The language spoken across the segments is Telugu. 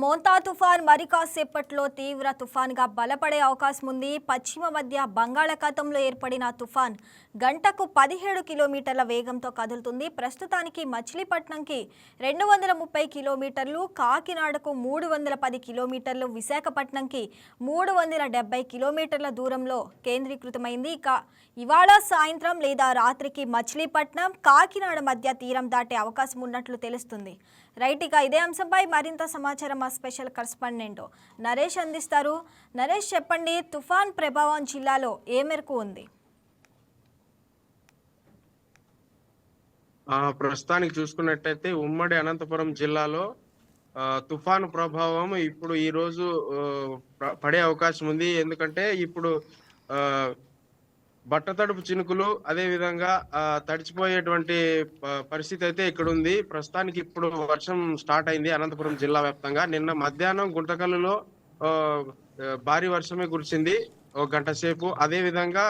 మోంతా తుఫాన్ మరి కాసేపట్లో తీవ్ర తుఫాన్గా బలపడే అవకాశం ఉంది. పశ్చిమ మధ్య బంగాళాఖాతంలో ఏర్పడిన తుఫాన్ గంటకు 17 కిలోమీటర్ల వేగంతో కదులుతుంది. ప్రస్తుతానికి మచిలీపట్నంకి 230 కిలోమీటర్లు, కాకినాడకు 310 కిలోమీటర్లు, విశాఖపట్నంకి 370 కిలోమీటర్ల దూరంలో కేంద్రీకృతమైంది. ఇవాళ సాయంత్రం లేదా రాత్రికి మచిలీపట్నం, కాకినాడ మధ్య తీరం దాటే అవకాశం ఉన్నట్లు తెలుస్తుంది. రైట్, ఇక ఇదే అంశంపై మరింత సమాచారం మా స్పెషల్ కరెస్పాండెంట్ నరేష్ అందిస్తారు. నరేష్, చెప్పండి, తుఫాన్ ప్రభావం జిల్లాలో ఏ మేరకు ఉంది? ప్రస్తుతానికి చూసుకున్నట్టయితే ఉమ్మడి అనంతపురం జిల్లాలో తుఫాను ప్రభావం ఇప్పుడు ఈ రోజు పడే అవకాశం ఉంది. ఎందుకంటే ఇప్పుడు బట్టతడుపు చినుకులు అదే విధంగా తడిచిపోయేటువంటి పరిస్థితి అయితే ఇక్కడ ఉంది. ప్రస్తుతానికి ఇప్పుడు వర్షం స్టార్ట్ అయింది అనంతపురం జిల్లా వ్యాప్తంగా. నిన్న మధ్యాహ్నం గుంటకల్లులో భారీ వర్షమే కురిసింది ఒక గంట సేపు. అదే విధంగా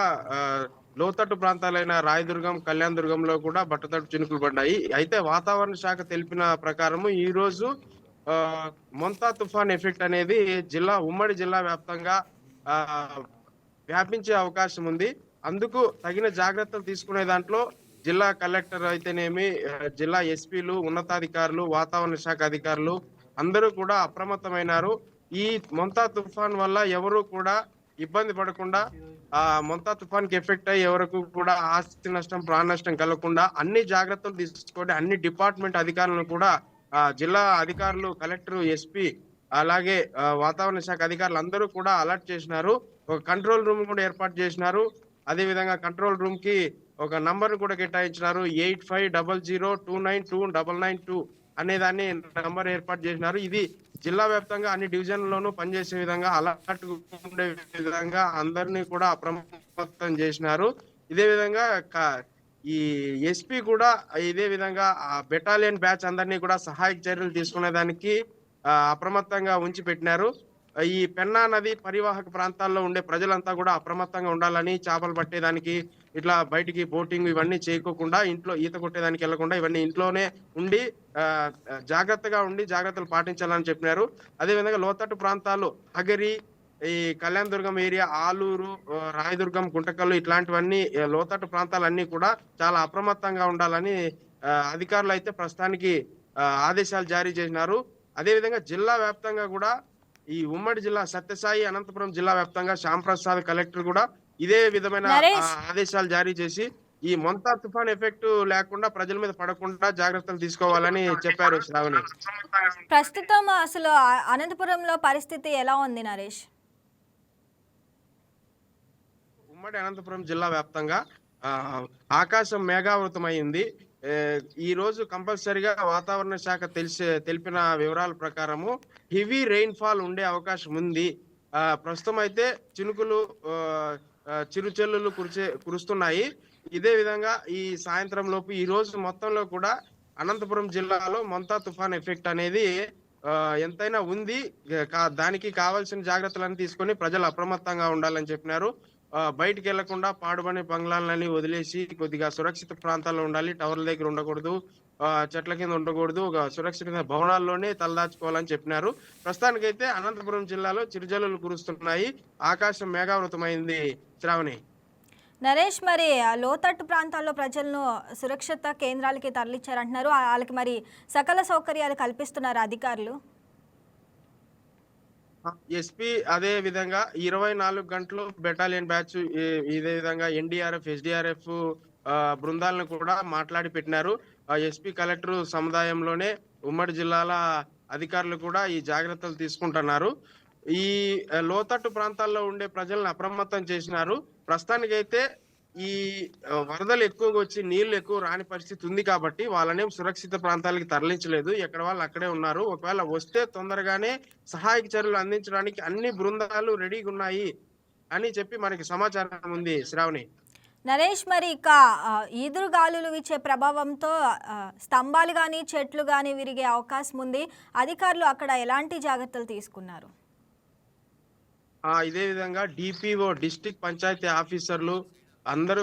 లోతట్టు ప్రాంతాలైన రాయదుర్గం, కళ్యాణదుర్గంలో కూడా బట్టతడుపు చినుకులు పడ్డాయి. అయితే వాతావరణ శాఖ తెలిపిన ప్రకారము ఈ రోజు మొంతా తుఫాన్ ఎఫెక్ట్ అనేది ఉమ్మడి జిల్లా వ్యాప్తంగా వ్యాపించే అవకాశం ఉంది. అందుకు తగిన జాగ్రత్తలు తీసుకునే దాంట్లో జిల్లా కలెక్టర్ అయితేనేమి, జిల్లా ఎస్పీలు, ఉన్నతాధికారులు, వాతావరణ శాఖ అధికారులు అందరూ కూడా అప్రమత్తమైనారు. ఈ మొంతా తుఫాన్ వల్ల ఎవరు కూడా ఇబ్బంది పడకుండా, మొంతా తుఫాన్ కి ఎఫెక్ట్ అయ్యి ఎవరికి కూడా ఆస్తి నష్టం, ప్రాణ నష్టం కలగకుండా అన్ని జాగ్రత్తలు తీసుకొని అన్ని డిపార్ట్మెంట్ అధికారులను కూడా జిల్లా అధికారులు, కలెక్టర్, ఎస్పీ అలాగే వాతావరణ శాఖ అధికారులు అందరూ కూడా అలర్ట్ చేసినారు. ఒక కంట్రోల్ రూమ్ కూడా ఏర్పాటు చేసినారు. అదే విధంగా కంట్రోల్ రూమ్ కి ఒక నంబర్ కూడా కేటాయించినారు. 8500292992 అనే దాన్ని నంబర్ ఏర్పాటు చేసినారు. ఇది జిల్లా వ్యాప్తంగా అన్ని డివిజన్లలోనూ పనిచేసే విధంగా, అలర్ట్ ఉండే విధంగా అందరినీ కూడా అప్రమత్తం చేసినారు. ఇదే విధంగా ఈ ఎస్పీ కూడా ఇదే విధంగా బెటాలియన్ బ్యాచ్ అందరినీ కూడా సహాయక చర్యలు తీసుకునే దానికి అప్రమత్తంగా ఉంచి పెట్టినారు. ఈ పెన్నా నది పరివాహక ప్రాంతాల్లో ఉండే ప్రజలంతా కూడా అప్రమత్తంగా ఉండాలని, చేపలు పట్టేదానికి ఇట్లా బయటికి బోటింగ్ ఇవన్నీ చేయకోకుండా, ఇంట్లో ఈత కొట్టేదానికి వెళ్లకుండా ఇవన్నీ ఇంట్లోనే ఉండి జాగ్రత్తగా ఉండి జాగ్రత్తలు పాటించాలని చెప్పినారు. అదే విధంగా లోతట్టు ప్రాంతాలు హగరి, ఈ కళ్యాణదుర్గం ఏరియా, ఆలూరు, రాయదుర్గం, గుంటకల్లు ఇట్లాంటివన్నీ లోతట్టు ప్రాంతాలన్నీ కూడా చాలా అప్రమత్తంగా ఉండాలని అధికారులు అయితే ప్రస్తుతానికి ఆదేశాలు జారీ చేసినారు. అదే విధంగా జిల్లా వ్యాప్తంగా కూడా ఈ ఉమ్మడి జిల్లా సత్యసాయి, అనంతపురం జిల్లా వ్యాప్తంగా శ్యాంప్రసాద్ కలెక్టర్ కూడా ఇదే విధమైన ఆదేశాలు జారీ చేసి ఈ మొంతా తుఫాన్ ఎఫెక్ట్ లేకుండా ప్రజల మీద పడకుండా జాగ్రత్తలు తీసుకోవాలని చెప్పారు. శ్రావణి, ప్రస్తుతం అసలు అనంతపురంలో పరిస్థితి ఎలా ఉంది నరేష్? ఉమ్మడి అనంతపురం జిల్లా వ్యాప్తంగా ఆకాశం మేఘావృతమైంది. ఈ రోజు కంపల్సరిగా వాతావరణ శాఖ తెలిపిన వివరాల ప్రకారము హెవీ రెయిన్ ఫాల్ ఉండే అవకాశం ఉంది. ప్రస్తుతం అయితే చినుకులు, చిరుచెల్లులు కురుస్తున్నాయి. ఇదే విధంగా ఈ సాయంత్రం లోపు ఈ రోజు మొత్తంలో కూడా అనంతపురం జిల్లాలో మొంతా తుఫాన్ ఎఫెక్ట్ అనేది ఎంతైనా ఉంది. దానికి కావాల్సిన జాగ్రత్తలను తీసుకొని ప్రజలు అప్రమత్తంగా ఉండాలని చెప్పినారు. బయటికి వెళ్లకుండా పాడుబడి బంగ్లాలని వదిలేసి కొద్దిగా సురక్షిత ప్రాంతాల్లో ఉండాలి. టవర్ల దగ్గర ఉండకూడదు, చెట్ల కింద ఉండకూడదు, ఒక సురక్షిత భవనాల్లోనే తలదాచుకోవాలని చెప్పినారు. ప్రస్తుతానికైతే అనంతపురం జిల్లాలో చిరుజల్లులు కురుస్తున్నాయి. ఆకాశం మేఘావృతమైంది. శ్రావణి, నరేష్, మరి లోతట్టు ప్రాంతాల్లో ప్రజలను సురక్షిత కేంద్రాలకి తరలించారంటున్నారు. వాళ్ళకి మరి సకల సౌకర్యాలు కల్పిస్తున్నారు అధికారులు? ఎస్పీ అదే విధంగా 24 గంటలు బెటాలియన్ బ్యాచ్, ఇదే విధంగా ఎన్డీఆర్ఎఫ్, ఎస్డీఆర్ఎఫ్ బృందాలను కూడా మాట్లాడి పెట్టినారు. ఎస్పీ కలెక్టర్ సముదాయంలోనే ఉమ్మడి జిల్లాల అధికారులు కూడా ఈ జాగ్రత్తలు తీసుకుంటున్నారు. ఈ లోతట్టు ప్రాంతాల్లో ఉండే ప్రజలను అప్రమత్తం చేసినారు. ప్రస్తుతానికైతే ఈ వరదలు ఎక్కువగా వచ్చి నీళ్లు ఎక్కువ రాని పరిస్థితి ఉంది కాబట్టి వాళ్ళనేం సురక్షిత ప్రాంతాలకి తరలించలేదు. ఎక్కడ వాళ్ళు అక్కడే ఉన్నారు. ఒకవేళ వస్తే తొందరగానే సహాయక చర్యలు అందించడానికి అన్ని బృందాలు రెడీగా ఉన్నాయి అని చెప్పి మనకి సమాచారం ఉంది. శ్రావణి, నరేష్, మరి ఇక ఈదురు గాలులు వీచే ప్రభావంతో స్తంభాలు కానీ చెట్లు కానీ విరిగే అవకాశం ఉంది. అధికారులు అక్కడ ఎలాంటి జాగ్రత్తలు తీసుకున్నారు? ఇదే విధంగా డిపిఓ, డిస్ట్రిక్ట్ పంచాయతీ ఆఫీసర్లు అందరూ,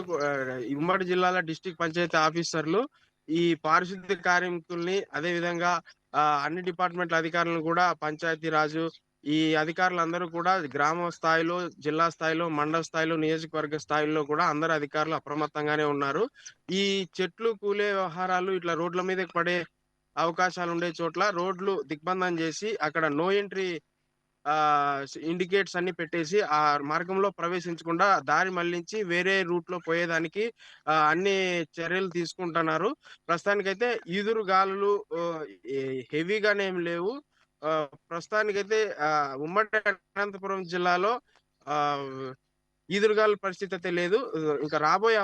ఉమ్మడి జిల్లాల డిస్ట్రిక్ట్ పంచాయతీ ఆఫీసర్లు ఈ పారిశుద్ధ్య కార్మికుల్ని, అదే విధంగా అన్ని డిపార్ట్మెంట్ల అధికారులను కూడా పంచాయతీ రాజు ఈ అధికారులందరూ కూడా గ్రామ స్థాయిలో, జిల్లా స్థాయిలో, మండల స్థాయిలో, నియోజకవర్గ స్థాయిలో కూడా అందరు అధికారులు అప్రమత్తంగానే ఉన్నారు. ఈ చెట్లు కూలే వ్యవహారాలు ఇట్లా రోడ్ల మీదకి పడే అవకాశాలుండే చోట్ల రోడ్లు దిగ్బంధం చేసి అక్కడ నో ఎంట్రీ ఇండికేట్స్ అన్ని పెట్టేసి ఆ మార్గంలో ప్రవేశించకుండా దారి మళ్లించి వేరే రూట్‌లో పోయేదానికి అన్ని చర్యలు తీసుకుంటున్నారు. ప్రస్తుతానికైతే ఈదురు గాలులు ఆహ్, ఎ హెవీగానేమి లేవు. ప్రస్తుతానికైతే ఉమ్మడి అనంతపురం జిల్లాలో ఆహ్, ఈదురుగాలుల పరిస్థితి అయితే లేదు. ఇంకా రాబోయే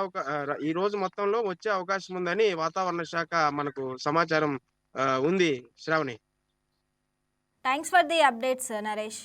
ఈ రోజు మొత్తంలో వచ్చే అవకాశం ఉందని వాతావరణ శాఖ మనకు సమాచారం ఉంది Shravani. Thanks for the updates Naresh.